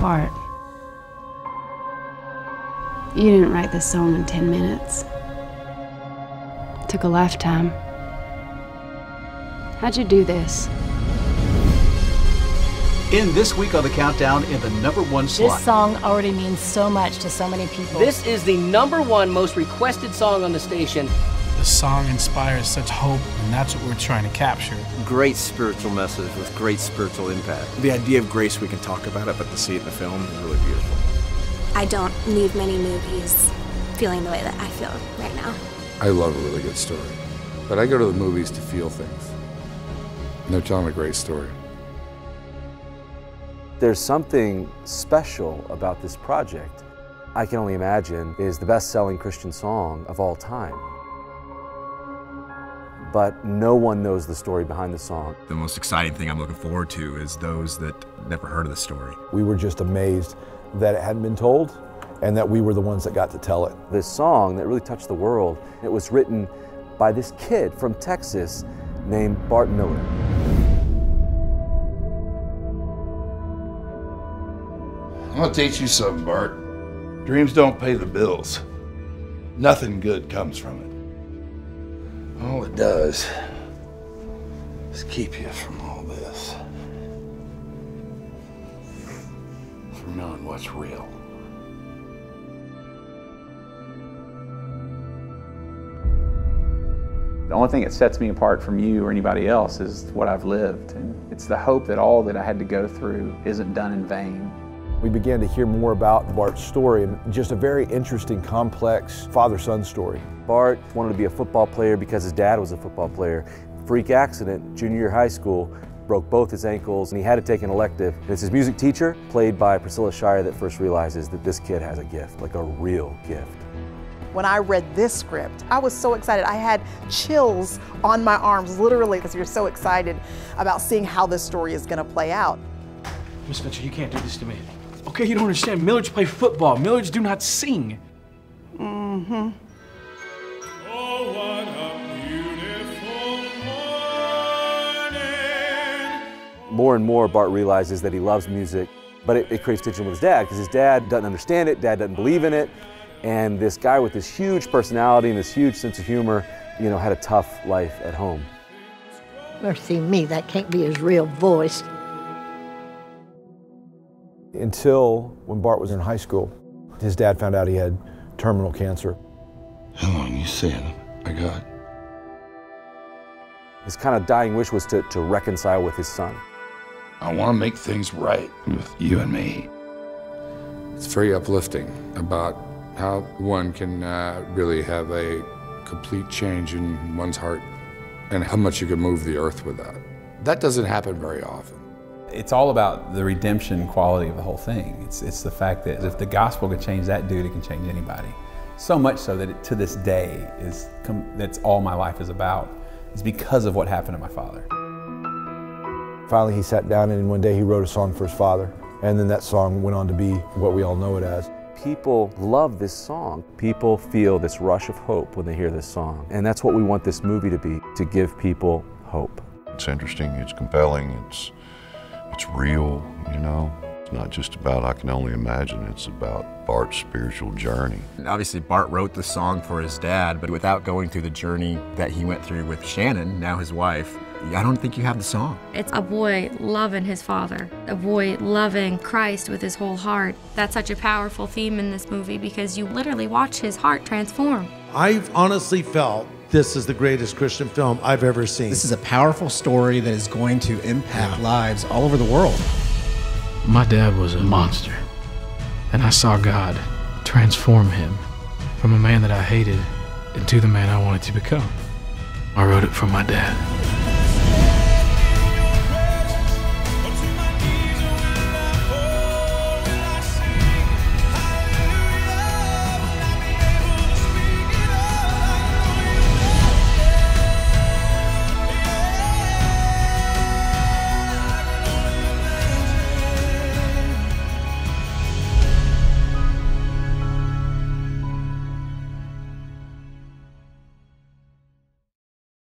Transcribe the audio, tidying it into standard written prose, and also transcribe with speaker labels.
Speaker 1: Bart, you didn't write this song in 10 minutes. It took a lifetime. How'd you do this?
Speaker 2: In this week on the countdown, in the #1 slot.
Speaker 3: This song already means so much to so many people.
Speaker 4: This is the #1 most requested song on the station.
Speaker 5: The song inspires such hope, and that's what we're trying to capture.
Speaker 6: Great spiritual message with great spiritual impact.
Speaker 7: The idea of grace, we can talk about it, but to see it in the film is really beautiful.
Speaker 8: I don't leave many movies feeling the way that I feel right now.
Speaker 9: I love a really good story, but I go to the movies to feel things. And they're telling a great story.
Speaker 6: There's something special about this project. I Can Only Imagine is the best-selling Christian song of all time. But no one knows the story behind the song.
Speaker 10: The most exciting thing I'm looking forward to is those that never heard of the story.
Speaker 11: We were just amazed that it hadn't been told and that we were the ones that got to tell it.
Speaker 6: This song that really touched the world, it was written by this kid from Texas named Bart Miller.
Speaker 12: I'm gonna teach you something, Bart. Dreams don't pay the bills. Nothing good comes from it. All it does is keep you from all this. From knowing what's real.
Speaker 13: The only thing that sets me apart from you or anybody else is what I've lived. And it's the hope that all that I had to go through isn't done in vain.
Speaker 11: We began to hear more about Bart's story, and just a very interesting, complex father-son story.
Speaker 6: Bart wanted to be a football player because his dad was a football player. Freak accident, junior year high school, broke both his ankles, and he had to take an elective. It's his music teacher, played by Priscilla Shire, that first realizes that this kid has a gift, like a real gift.
Speaker 14: When I read this script, I was so excited. I had chills on my arms, literally, because you're so excited about seeing how this story is going to play out.
Speaker 5: Miss Fletcher, you can't do this to me. Okay, you don't understand. Millards play football. Millards do not sing.
Speaker 14: Mm-hmm.
Speaker 15: Oh, what a beautiful morning.
Speaker 6: More and more, Bart realizes that he loves music, but it creates tension with his dad, because his dad doesn't understand it, dad doesn't believe in it, and this guy with this huge personality and this huge sense of humor, you know, had a tough life at home.
Speaker 16: Mercy me, that can't be his real voice.
Speaker 11: Until when Bart was in high school, his dad found out he had terminal cancer.
Speaker 12: How long you saying I got?
Speaker 6: His kind of dying wish was to reconcile with his son.
Speaker 12: I want to make things right with you and me.
Speaker 9: It's very uplifting about how one can really have a complete change in one's heart and how much you can move the earth with that. That doesn't happen very often.
Speaker 17: It's all about the redemption quality of the whole thing. It's the fact that if the gospel can change that dude, it can change anybody. So much so that to this day, that's all my life is about. It's because of what happened to my father.
Speaker 11: Finally, he sat down and one day he wrote a song for his father. And then that song went on to be what we all know it as.
Speaker 6: People love this song. People feel this rush of hope when they hear this song. And that's what we want this movie to be, to give people hope.
Speaker 18: It's interesting, it's compelling, it's real, you know. It's not just about I Can Only Imagine, it's about Bart's spiritual journey.
Speaker 10: And obviously Bart wrote the song for his dad, but without going through the journey that he went through with Shannon, now his wife, I don't think you have the song.
Speaker 19: It's a boy loving his father, a boy loving Christ with his whole heart. That's such a powerful theme in this movie because you literally watch his heart transform.
Speaker 20: I've honestly felt this is the greatest Christian film I've ever seen.
Speaker 5: This is a powerful story that is going to impact lives all over the world. My dad was a monster, and I saw God transform him from a man that I hated into the man I wanted to become. I wrote it for my dad.